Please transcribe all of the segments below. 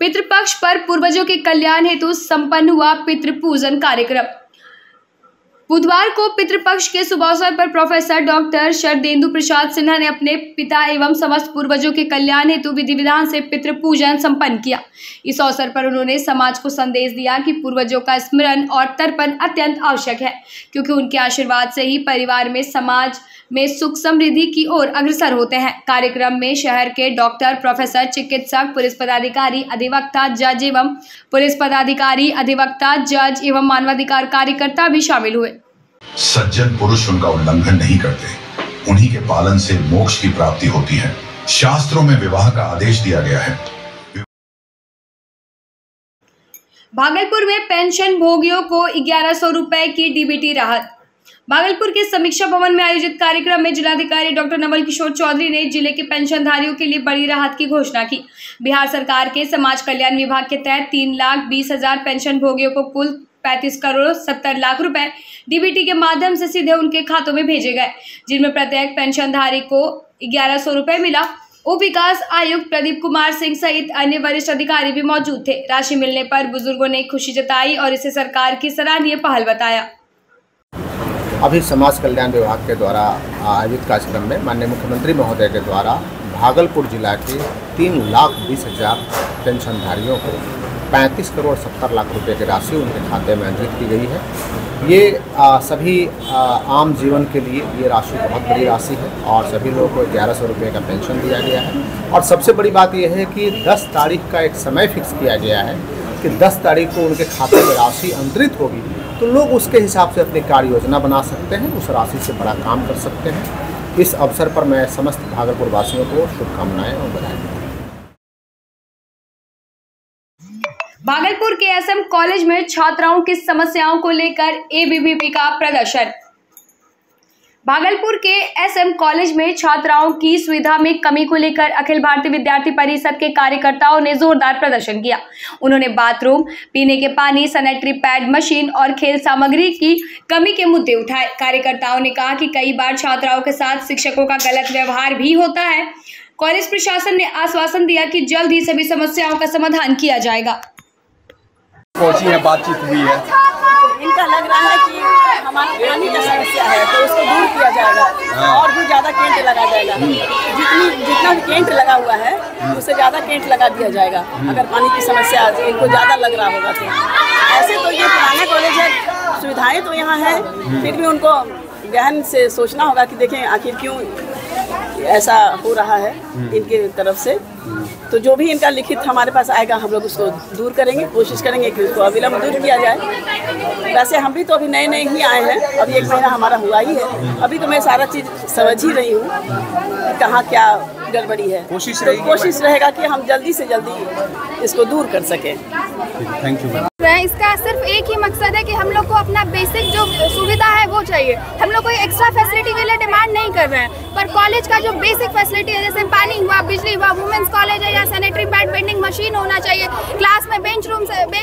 पितृपक्ष पर पूर्वजों के कल्याण हेतु संपन्न हुआ पितृपूजन कार्यक्रम। बुधवार को पितृपक्ष के शुभ अवसर पर प्रोफेसर डॉक्टर शरदेंदु प्रसाद सिन्हा ने अपने पिता एवं समस्त पूर्वजों के कल्याण हेतु विधि विधान से पितृपूजन संपन्न किया। इस अवसर पर उन्होंने समाज को संदेश दिया कि पूर्वजों का स्मरण और तर्पण अत्यंत आवश्यक है, क्योंकि उनके आशीर्वाद से ही परिवार में समाज में सुख समृद्धि की ओर अग्रसर होते हैं। कार्यक्रम में शहर के डॉक्टर, प्रोफेसर, चिकित्सक, पुलिस पदाधिकारी, अधिवक्ता, जज एवं मानवाधिकार कार्यकर्ता भी शामिल हुए। सज्जन पुरुष उनका उल्लंघन नहीं करते, उन्हीं के पालन से मोक्ष की प्राप्ति होती है। शास्त्रों में विवाह का आदेश दिया गया है। भागलपुर में पेंशन भोगियों को 1100 रुपए की डीबीटी राहत। भागलपुर के समीक्षा भवन में आयोजित कार्यक्रम में जिलाधिकारी डॉक्टर नवल किशोर चौधरी ने जिले के पेंशनधारियों के लिए बड़ी राहत की घोषणा की। बिहार सरकार के समाज कल्याण विभाग के तहत 3,20,000 पेंशन भोगियों को कुल 35 करोड़ 70 लाख रुपए डीबीटी के माध्यम से सीधे उनके खातों में भेजे गए, जिनमें प्रत्येक पेंशनधारी को 1100 रुपए मिला। उप विकास आयुक्त प्रदीप कुमार सिंह सहित अन्य वरिष्ठ अधिकारी भी मौजूद थे। राशि मिलने पर बुजुर्गों ने खुशी जताई और इसे सरकार की सराहनीय पहल बताया। अभी समाज कल्याण विभाग के द्वारा आयोजित कार्यक्रम में माननीय मुख्यमंत्री महोदय के द्वारा भागलपुर जिला के 3,20,000 पेंशनधारियों को 35 करोड़ 70 लाख रुपए की राशि उनके खाते में अंतरित की गई है। ये सभी आम जीवन के लिए ये राशि बहुत बड़ी राशि है और सभी लोगों को 1100 रुपये का पेंशन दिया गया है। और सबसे बड़ी बात यह है कि 10 तारीख का एक समय फिक्स किया गया है कि 10 तारीख को उनके खाते में राशि अंतरित होगी, तो लोग उसके हिसाब से अपनी कार्य योजना बना सकते हैं, उस राशि से बड़ा काम कर सकते हैं। इस अवसर पर मैं समस्त भागलपुर वासियों को शुभकामनाएं और बधाई देता हूं। भागलपुर के एसएम कॉलेज में छात्राओं की समस्याओं को लेकर एबीवीपी का प्रदर्शन। भागलपुर के एसएम कॉलेज में छात्राओं की सुविधा में कमी को लेकर अखिल भारतीय विद्यार्थी परिषद के कार्यकर्ताओं ने जोरदार प्रदर्शन किया। उन्होंने बाथरूम, पीने के पानी, सैनिटरी पैड, मशीन और खेल सामग्री की कमी के मुद्दे उठाए। कार्यकर्ताओं ने कहा कि कई बार छात्राओं के साथ शिक्षकों का गलत व्यवहार भी होता है। कॉलेज प्रशासन ने आश्वासन दिया कि जल्द ही सभी समस्याओं का समाधान किया जाएगा। पहुंची है, बातचीत हुई है। इनका लग रहा है कि हमारा पानी का समस्या है, तो उसको दूर किया जाएगा और भी ज़्यादा कैंट लगा जाएगा। जितना भी कैंट लगा हुआ है उससे ज़्यादा कैंट लगा दिया जाएगा। अगर पानी की समस्या इनको ज़्यादा लग रहा होगा तो ऐसे तो ये पुराना कॉलेज है, सुविधाएं तो यहाँ है, फिर भी उनको गहन से सोचना होगा कि देखें आखिर क्यों ऐसा हो रहा है इनके तरफ से। तो जो भी इनका लिखित हमारे पास आएगा हम लोग उसको दूर करेंगे, कोशिश करेंगे कि उसको अविलंब दूर किया जाए। वैसे हम भी तो अभी नए ही आए हैं, अभी 1 महीना हमारा हुआ ही है। अभी तो मैं सारा चीज़ समझ ही रही हूँ कहाँ क्या गड़बड़ी है। कोशिश रहेगा कि हम जल्दी से जल्दी इसको दूर कर सकें। Thank you. इसका सिर्फ एक ही मकसद है कि हम लोग को अपना बेसिक जो सुविधा है वो चाहिए। हम लोग कोई एक्स्ट्रा फैसिलिटी के लिए डिमांड नहीं कर रहे हैं, पर कॉलेज का जो बेसिक फैसिलिटी है, जैसे पानी हुआ, बिजली हुआ, वुमेन्स कॉलेज है, या सैनिटरी पैड, वेंडिंग मशीन होना चाहिए, क्लास में बेंच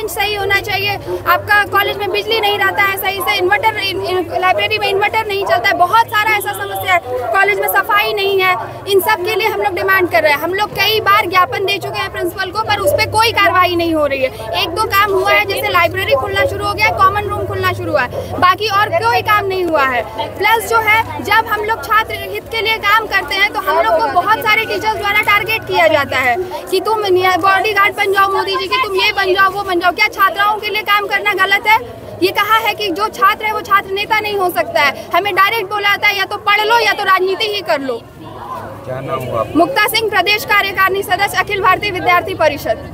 सही होना चाहिए। आपका कॉलेज में बिजली नहीं रहता है सही से, इन्वर्टर, लाइब्रेरी में इन्वर्टर नहीं चलता है, बहुत सारा ऐसा समस्या है। कॉलेज में सफाई नहीं है। इन सब के लिए हम लोग डिमांड कर रहे हैं। हम लोग कई बार ज्ञापन दे चुके हैं प्रिंसिपल को, पर उस पर कोई कार्रवाई नहीं हो रही है। 1-2 काम हुआ है, जैसे लाइब्रेरी खुलना शुरू हो गया, कॉमन रूम खुलना शुरू हुआ है, बाकी और कोई काम नहीं हुआ है। प्लस जो है, जब हम लोग छात्र हित के लिए काम करते हैं तो हम लोग को बहुत सारे टीचर्स द्वारा टारगेट किया जाता है कि तुम बॉडीगार्ड बन जाओ मोदी जी की, तुम ये बन जाओ, वो बन जाओ। क्या छात्राओं के लिए काम करना गलत है? ये कहा है कि जो छात्र है वो छात्र नेता नहीं हो सकता है। हमें डायरेक्ट बोला जाता है या तो पढ़ लो या तो राजनीति ही कर लो। क्या नाम हुआ? मुक्ता सिंह, प्रदेश कार्यकारिणी सदस्य, अखिल भारतीय विद्यार्थी परिषद।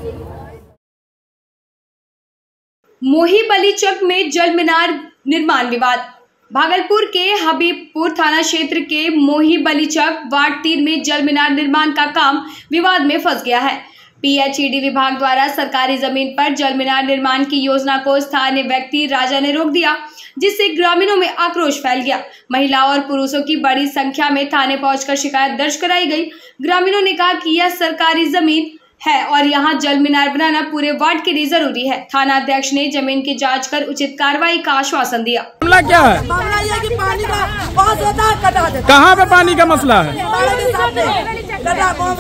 मोही बलीचक में जल मीनार निर्माण विवाद। भागलपुर के हबीबपुर थाना क्षेत्र के मोही बलीचक वार्ड 3 में जल मीनार निर्माण का काम विवाद में फंस गया है। पीएचईडी विभाग द्वारा सरकारी जमीन पर जल मीनार निर्माण की योजना को स्थानीय व्यक्ति राजा ने रोक दिया, जिससे ग्रामीणों में आक्रोश फैल गया। महिलाओं और पुरुषों की बड़ी संख्या में थाने पहुंचकर शिकायत दर्ज कराई गई। ग्रामीणों ने कहा कि यह सरकारी जमीन है और यहाँ जल मीनार बनाना पूरे वार्ड के लिए जरूरी है। थाना अध्यक्ष ने जमीन की जांच कर उचित कार्रवाई का आश्वासन दिया। मामला क्या है? मामला ये कि पानी का बहुत ज्यादा कटा देता है। कहाँ पे पानी का मसला है?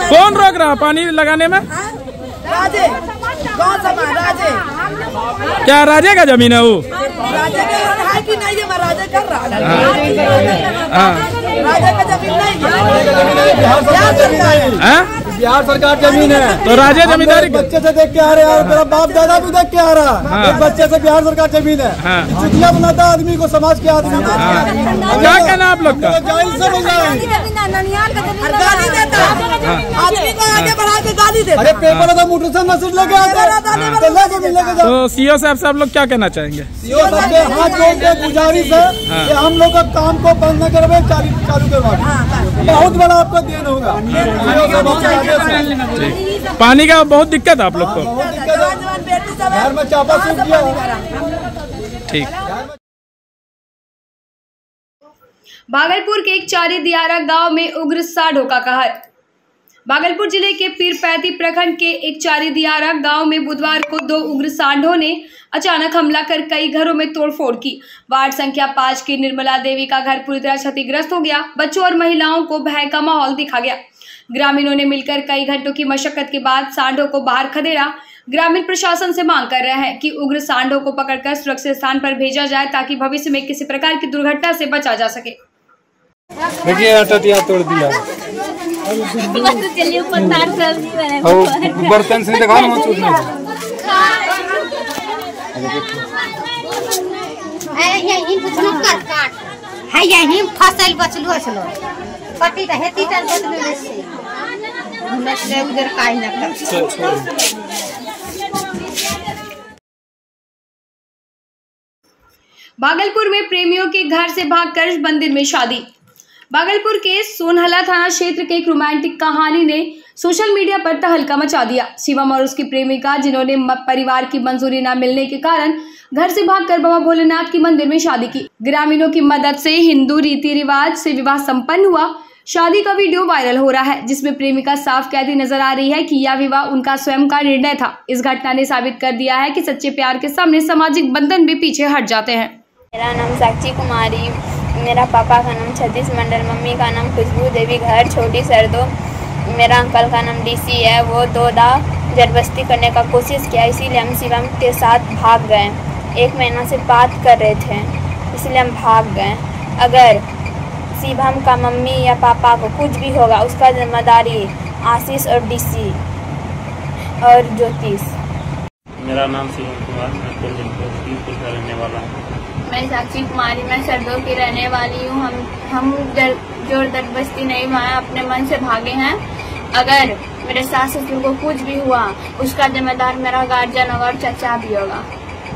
कौन रोक रहा है पानी लगाने में? राजे कौन सा महाराजे? क्या राजे का जमीन है वो? राजे का है कि नहीं? ये महाराजे कर रहा है। हाँ। राजा का जमीन नहीं है, बिहार सरकार जमीन है। तो राजे जमींदारी बच्चे से देख के आ रहे हैं, मेरा बाप दादा भी देख के आ रहा है। हाँ। बच्चे से बिहार सरकार जमीन है। चुटिया बनाता आदमी को, समाज के आदमी को। क्या कहना आप लोग का? गाली देता आदमी को, आगे बढ़ा के गाली देता। अरे पेपर तो मोटरसाइकिल मैसेज लेके आते हैं। तो सीओ साहब से आप लोग क्या कहना चाहेंगे? सीओ साहब के हाथ जोड़ के गुजारिश है कि हम लोग का काम को बंद न करवे, चालू करवा। बहुत बड़ा आपका देन होगा। पानी का बहुत दिक्कत है आप लोग को? बहुत दिक्कत है, घर में चापा सूख गया। ठीक। भागलपुर के एक चारी दियारा गांव में उग्र सांडों का कहर। भागलपुर जिले के पीरपैती प्रखंड के एक चारी दियारा गांव में बुधवार को 2 उग्र सांडों ने अचानक हमला कर कई घरों में तोड़फोड़ की। वार्ड संख्या 5 की निर्मला देवी का घर पूरी तरह क्षतिग्रस्त हो गया। बच्चों और महिलाओं को भय का माहौल दिखा गया। ग्रामीणों ने मिलकर कई घंटों की मशक्कत के बाद सांडों को बाहर खदेड़ा। ग्रामीण प्रशासन से मांग कर रहे हैं कि उग्र सांडों को पकड़कर सुरक्षित स्थान पर भेजा जाए ताकि भविष्य में किसी प्रकार की दुर्घटना से बचा जा सके। देखिए टटिया तोड़ दिया। बर्तन से दिखा है यही फसल बचलो छलो कटी रहे तीटर बदले से उधर काई न कर। भागलपुर में प्रेमियों के घर से भागकर मंदिर में शादी। भागलपुर के सोनहला थाना क्षेत्र के एक रोमांटिक कहानी ने सोशल मीडिया पर तहलका मचा दिया। शिवम और उसकी प्रेमिका, जिन्होंने परिवार की मंजूरी न मिलने के कारण घर से भागकर बाबा भोलेनाथ की मंदिर में शादी की। ग्रामीणों की मदद से हिंदू रीति रिवाज से विवाह संपन्न हुआ। शादी का वीडियो वायरल हो रहा है, जिसमें प्रेमिका साफ कहती नजर आ रही है कि यह विवाह उनका स्वयं का निर्णय था। इस घटना ने साबित कर दिया है कि सच्चे प्यार के सामने सामाजिक बंधन भी पीछे हट जाते हैं। मेरा नाम साक्षी कुमारी, मेरा पापा का नाम सतीश मंडल, मम्मी का नाम खुशबू देवी, घर छोटी सरदो। मेरा अंकल का नाम डीसी है। वो 2 जबरदस्ती करने का कोशिश किया, इसीलिए हम शिवम के साथ भाग गए। 1 महीना से बात कर रहे थे, इसलिए हम भाग गए। अगर शिवम का मम्मी या पापा को कुछ भी होगा, उसका जिम्मेदारी आशीष और डीसी और ज्योतिष। मेरा नाम शिवम कुमार, मैं कुलजनपुर का रहने वाला हूँ। मैं साक्षी कुमारी, मैं सरदो की रहने वाली हूँ। हम जोर जबरदस्ती नहीं हुआ है, अपने मन से भागे हैं। अगर मेरे सास ससुर को कुछ भी हुआ, उसका जिम्मेदार मेरा गार्जियन होगा और चचा भी होगा।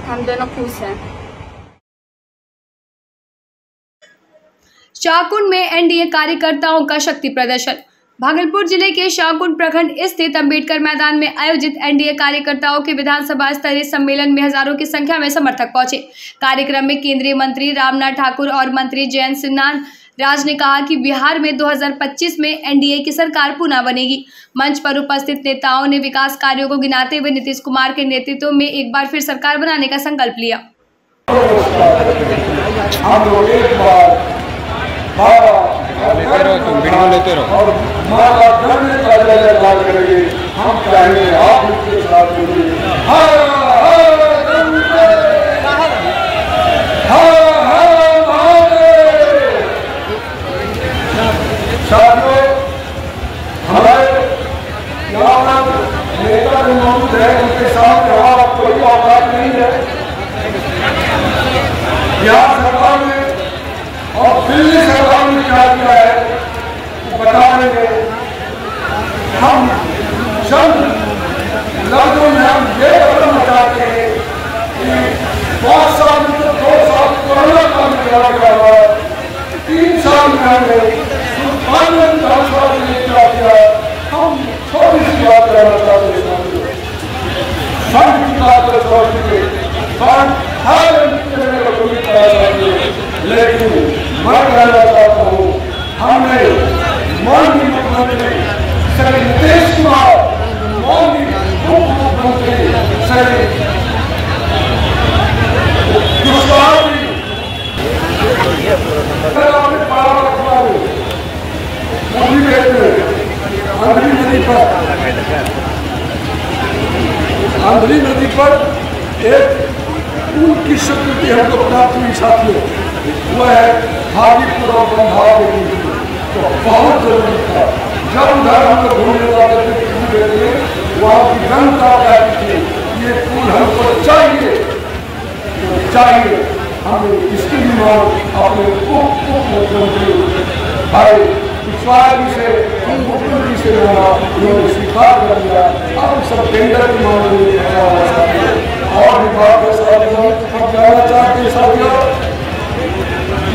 हम दोनों खुश हैं। शाहकुंड में एनडीए कार्यकर्ताओं का शक्ति प्रदर्शन। भागलपुर जिले के शाहकुंड प्रखंड स्थित अम्बेडकर मैदान में आयोजित एनडीए कार्यकर्ताओं के विधानसभा स्तरीय सम्मेलन में हजारों की संख्या में समर्थक पहुंचे। कार्यक्रम में केंद्रीय मंत्री रामनाथ ठाकुर और मंत्री जयंत सिन्हा राज ने कहा कि बिहार में 2025 में एनडीए की सरकार पुनः बनेगी। मंच पर उपस्थित नेताओं ने विकास कार्यों को गिनाते हुए नीतीश कुमार के नेतृत्व में एक बार फिर सरकार बनाने का संकल्प लिया। वीडियो लेते रहो। हमारे नेता जो मौजूद है, उनके साथ हमारा कोई औकात नहीं है। बिहार सरकार ने और दिल्ली सरकार ने क्या किया है बता देंगे। हम चंद लफ्जों में हम ये कदम चाहते हैं कि 5 साल में 2 साल कोरोना काल में लड़ा गया हुआ है, 3 साल में हमने हम छोटी सी बात करना चाहते हैं। फंड की बात लेकिन मैं कहना चाहता हूँ, हमने माननीय मुख्यमंत्री श्री नीतीश कुमार, माननीय उप मुख्यमंत्री श्री एक उनकी स्वीकृति हमको प्राप्त हुई साथियों, वह है हाजीपुर और बंधाल के बीच में। तो बहुत जरूरी था, जब उधर हम लोग घूमने जाते थे वहाँ की जनता कहती थी ये पुल हमको चाहिए, तो चाहिए। हम इसकी भी मांग अपने उप मुख्यमंत्री भाई कुशवाहा जी से, मुख्यमंत्री से उन्होंने स्वीकार कर लिया। अब सब टेंडर की मांग और विभाग के साथियों हम कहना चाहते हैं साथियों,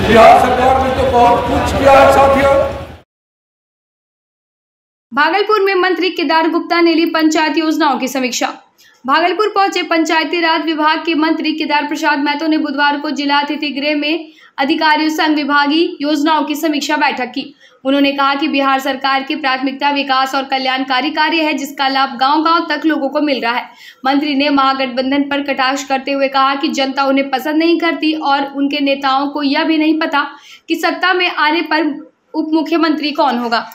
बिहार सरकार ने तो बहुत कुछ किया है साथियों। भागलपुर में मंत्री केदार गुप्ता ने ली पंचायत योजनाओं की समीक्षा। भागलपुर पहुंचे पंचायती राज विभाग के मंत्री केदार प्रसाद महतो ने बुधवार को जिला अतिथि गृह में अधिकारियों संग विभागीय योजनाओं की समीक्षा बैठक की। उन्होंने कहा कि बिहार सरकार की प्राथमिकता विकास और कल्याणकारी कार्य है, जिसका लाभ गांव-गांव तक लोगों को मिल रहा है। मंत्री ने महागठबंधन पर कटाक्ष करते हुए कहा कि जनता उन्हें पसंद नहीं करती और उनके नेताओं को यह भी नहीं पता कि सत्ता में आने पर उप मुख्यमंत्री कौन होगा।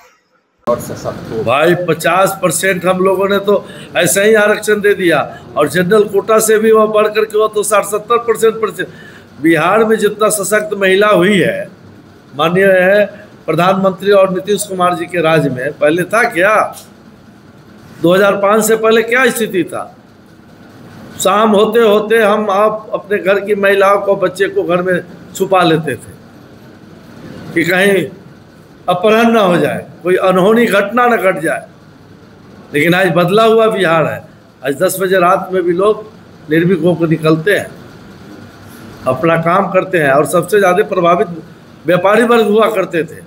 भाई 50% हम लोगों ने तो ऐसे ही आरक्षण दे दिया और जनरल कोटा से भी वह बढ़ करके वो तो 60-70% बिहार में जितना सशक्त महिला हुई है माननीय है प्रधानमंत्री और नीतीश कुमार जी के राज में, पहले था क्या? 2005 से पहले क्या स्थिति था? शाम होते होते हम आप अपने घर की महिलाओं को, बच्चे को घर में छुपा लेते थे कि कहीं अपहरण ना हो जाए, कोई अनहोनी घटना न घट जाए। लेकिन आज बदला हुआ बिहार है। आज 10 बजे रात में भी लोग निर्भीक होकर निकलते हैं, अपना काम करते हैं और सबसे ज़्यादा प्रभावित व्यापारी वर्ग हुआ करते थे।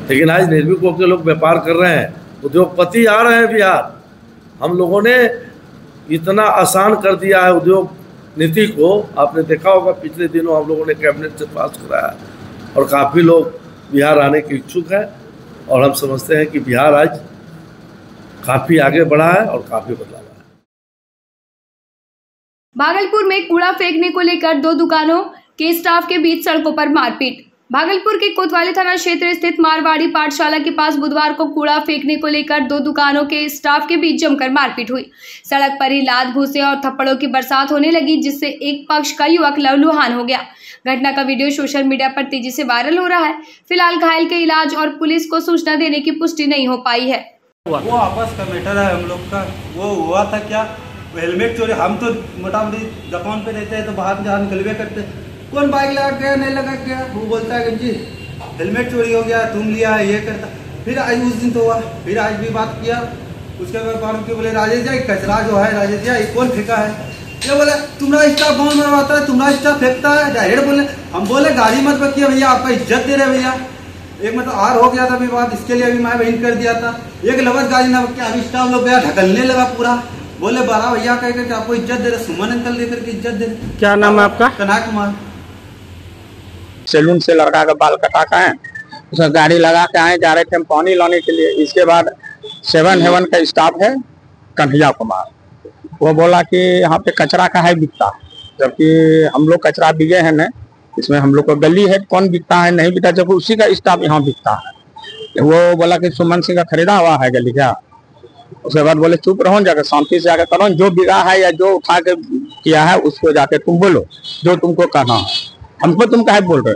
लेकिन आज निर्भीक होकर लोग व्यापार कर रहे हैं, उद्योगपति आ रहे हैं बिहार। हम लोगों ने इतना आसान कर दिया है उद्योग नीति को। आपने देखा होगा पिछले दिनों हम लोगों ने कैबिनेट से पास कराया और काफ़ी लोग बिहार आने के इच्छुक है और हम समझते हैं कि बिहार आज काफ़ी आगे बढ़ा है और काफ़ी बदलाव है। भागलपुर में कूड़ा फेंकने को लेकर 2 दुकानों के स्टाफ के बीच सड़कों पर मारपीट। भागलपुर के कोतवाली थाना क्षेत्र स्थित मारवाड़ी पाठशाला के पास बुधवार को कूड़ा फेंकने को लेकर 2 दुकानों के स्टाफ के बीच जमकर मारपीट हुई। सड़क पर ही लात घूंसे और थप्पड़ों की बरसात होने लगी, जिससे एक पक्ष का युवक लहूलुहान हो गया। घटना का वीडियो सोशल मीडिया पर तेजी से वायरल हो रहा है। फिलहाल घायल के इलाज और पुलिस को सूचना देने की पुष्टि नहीं हो पाई है। वो आपस का मैटर है हम लोग का। वो हुआ था क्या, हेलमेट चोरी, हम तो मोटामोटी दुकान पे रहते हैं तो बाहर जहाँ निकलवे करते, कौन बाइक लगा गया नहीं लगा गया, वो बोलता है जी हेलमेट चोरी हो गया, तुम लिया है, ये करता। फिर आज उस दिन तो हुआ, फिर आज भी बात किया। उसके बाद बोले राजेश जी कचरा जो है राजेश जी कौन फेंका है, ये बोले तुम्हारा स्टाफ कौन मरवाता है, तुम्हारा स्टाफ फेंकता है। डायरेक्ट बोले, हम बोले गाड़ी मत बकिए भैया, आपका इज्जत दे रहे भैया। एक मतलब आर हो गया था अभी बात, इसके लिए अभी मैं बहन कर दिया था। एक लवत गाड़ी ना बकिया, अभी स्टाफ लोग गया ढकलने लगा पूरा। बोले 12 भैया कह करके आपको इज्जत दे रहे, सुमन अंकल दे करके इज्जत दे रहे। क्या नाम है आपका? कनाक कुमार। सैलून से लड़का का बाल कटा का है, उसका गाड़ी लगा के आए, जा रहे थे हम पानी लाने के लिए। इसके बाद 7 हेवन का स्टाफ है कन्हैया कुमार, वो बोला कि यहाँ पे कचरा का है बिकता, जबकि हम लोग कचरा बिके हैं न, इसमें हम लोग को गली है, कौन बिकता है नहीं बिकता, जब उसी का स्टाफ यहाँ बिकता है। वो बोला कि सुमन सिंह का खरीदा हुआ है गली क्या। उसके बाद बोले चुप रहो, जाकर शांति से जाकर करो, जो बिका है या जो उठा के किया है उसको जाके तुम बोलो जो तुमको कहना है, हमको तुम काहे बोल रहे।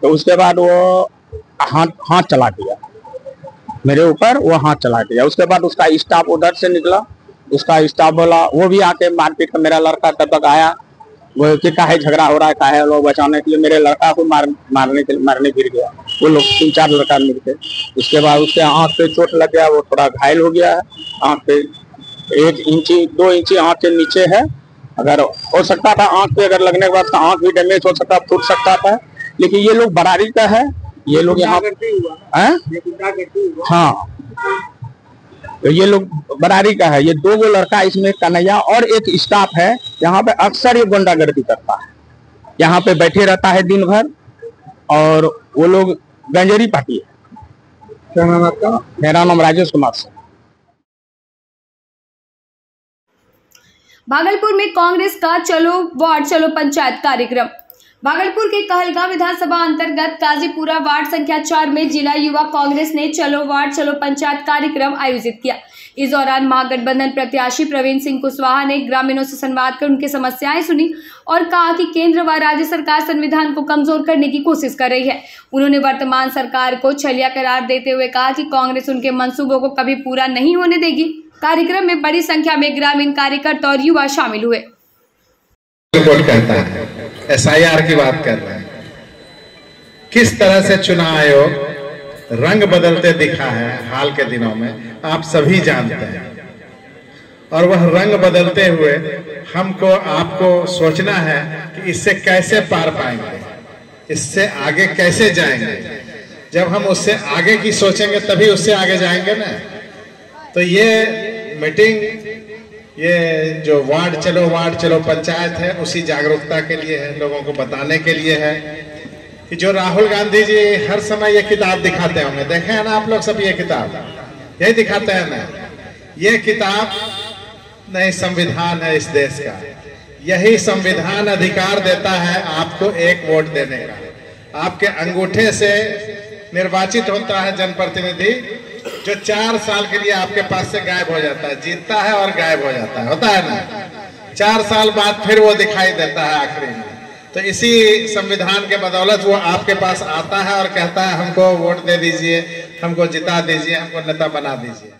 तो उसके बाद वो हाथ चला दिया मेरे ऊपर, वो हाथ चला दिया। उसके बाद उसका स्टाफ उधर से निकला, उसका स्टाफ बोला, वो भी आके मारपीट का, मेरा लड़का तब तक आया, वो कि काहे झगड़ा हो रहा है, काहे लोग बचाने के लिए मेरे लड़का को मारने गिर गया। वो लोग 3-4 लड़का मिलके, उसके बाद उसके आँख पे चोट लग गया, वो थोड़ा घायल हो गया है। आँख पे 1 इंची 2 इंची आँख के नीचे है, अगर हो सकता था आँख पे अगर लगने के बाद आँख भी डैमेज हो सकता, फूट सकता था। लेकिन ये लोग बरारी का है, ये लोग यहाँ हाँ, तो ये लोग बरारी का है। ये 2 गो लड़का इसमें कन्हैया और एक स्टाफ है, यहाँ पे अक्सर ये गुंडागर्दी करता है, यहाँ पे बैठे रहता है दिन भर, और वो लोग गंजेरी पार्टी है। क्या नाम आपका? मेरा नाम राजेश कुमार सिंह। भागलपुर में कांग्रेस का चलो वार्ड चलो पंचायत कार्यक्रम। भागलपुर के कहलगांव विधानसभा अंतर्गत काजीपुरा वार्ड संख्या 4 में जिला युवा कांग्रेस ने चलो वार्ड चलो पंचायत कार्यक्रम आयोजित किया। इस दौरान महागठबंधन प्रत्याशी प्रवीण सिंह कुशवाहा ने ग्रामीणों से संवाद कर उनकी समस्याएं सुनी और कहा कि केंद्र व राज्य सरकार संविधान को कमजोर करने की कोशिश कर रही है। उन्होंने वर्तमान सरकार को छलिया करार देते हुए कहा कि कांग्रेस उनके मंसूबों को कभी पूरा नहीं होने देगी। कार्यक्रम में बड़ी संख्या में ग्रामीण कार्यकर्ता और युवा शामिल हुए। SIR की बात कर रहे हैं, किस तरह से चुनाव आयोग रंग बदलते दिखा है हाल के दिनों में, आप सभी जानते हैं। और वह रंग बदलते हुए हमको आपको सोचना है कि इससे कैसे पार पाएंगे, इससे आगे कैसे जाएंगे। जब हम उससे आगे की सोचेंगे तभी उससे आगे जाएंगे ना। तो ये मीटिंग, ये जो वार्ड चलो पंचायत है, उसी जागरूकता के लिए है, लोगों को बताने के लिए है कि जो राहुल गांधी जी हर समय ये किताब दिखाते होंगे, देखे हैं ना आप लोग सब, ये किताब यही दिखाते हैं ना। ये किताब नहीं, संविधान है इस देश का। यही संविधान अधिकार देता है आपको एक वोट देने का। आपके अंगूठे से निर्वाचित होता है जनप्रतिनिधि, जो 4 साल के लिए आपके पास से गायब हो जाता है, जीतता है और गायब हो जाता है, होता है ना। 4 साल बाद फिर वो दिखाई देता है आखिरी में। तो इसी संविधान के बदौलत वो आपके पास आता है और कहता है हमको वोट दे दीजिए, हमको जिता दीजिए, हमको नेता बना दीजिए।